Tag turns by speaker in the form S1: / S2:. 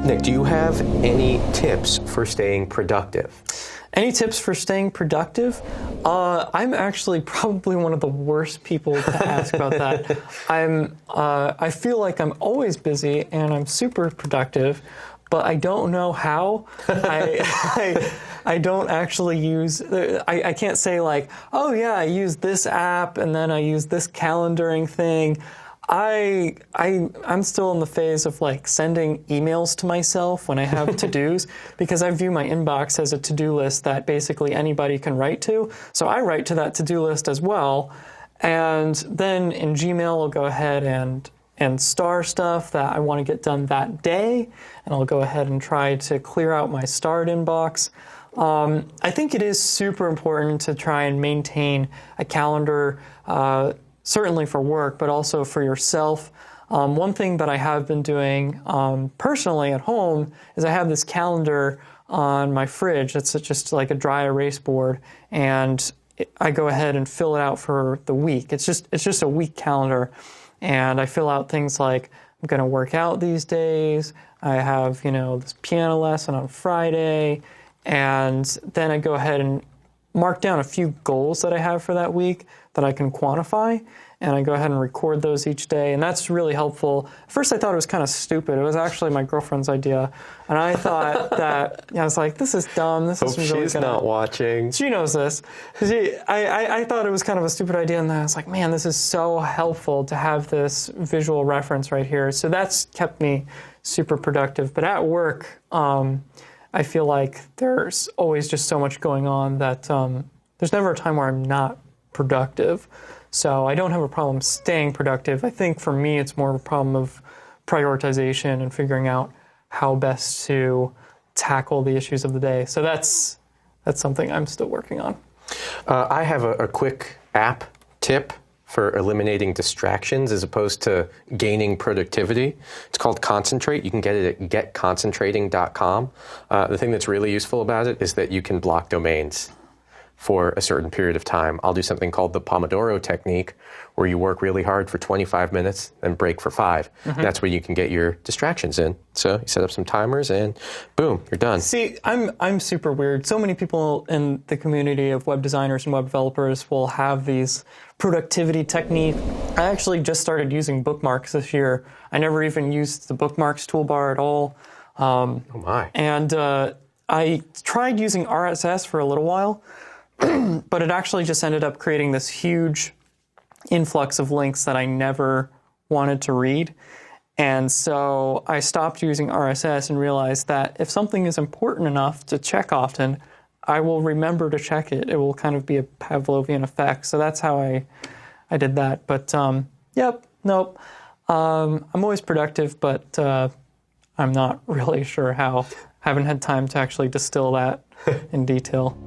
S1: Nick, do you have any tips for staying productive?
S2: Any tips for staying productive? I'm actually probably one of the worst people to ask about that. I feel like I'm always busy and I'm super productive, but I don't know how. I don't actually use, I can't say like, oh yeah, I use this app and then I use this calendaring thing. I'm still in the phase of like sending emails to myself when I have to-dos because I view my inbox as a to-do list that basically anybody can write to. So I write to that to-do list as well. And then in Gmail, I'll go ahead and star stuff that I want to get done that day. And I'll go ahead and try to clear out my starred inbox. I think it is super important to try and maintain a calendar, certainly for work, but also for yourself. One thing that I have been doing personally at home is I have this calendar on my fridge. It's just like a dry erase board, and I go ahead and fill it out for the week. It's just a week calendar, and I fill out things like I'm going to work out these days. I have this piano lesson on Friday, and then I go ahead and mark down a few goals that I have for that week that I can quantify, and I go ahead and record those each day, and that's really helpful. At first I thought it was kind of stupid. It was actually my girlfriend's idea, and I thought that, I was like, this is dumb. This
S1: Hope
S2: is really
S1: she's not watching.
S2: She knows this. I thought it was kind of a stupid idea, and then I was like, man, this is so helpful to have this visual reference right here. So that's kept me super productive. But at work, I feel like there's always just so much going on that there's never a time where I'm not productive. So I don't have a problem staying productive. I think for me, it's more of a problem of prioritization and figuring out how best to tackle the issues of the day. So that's something I'm still working on.
S1: I have a quick app tip for eliminating distractions as opposed to gaining productivity. It's called Concentrate. You can get it at getconcentrating.com. The thing that's really useful about it is that you can block domains for a certain period of time. I'll do something called the Pomodoro technique, where you work really hard for 25 minutes and break for 5. Mm-hmm. That's where you can get your distractions in. So you set up some timers and boom, you're done.
S2: See, I'm super weird. So many people in the community of web designers and web developers will have these productivity techniques. I actually just started using bookmarks this year. I never even used the bookmarks toolbar at all.
S1: Oh my.
S2: And I tried using RSS for a little while, but it actually just ended up creating this huge influx of links that I never wanted to read. And so I stopped using RSS and realized that if something is important enough to check often, I will remember to check it. It will kind of be a Pavlovian effect. So that's how I did that. But nope. I'm always productive, but I'm not really sure how. Haven't had time to actually distill that in detail.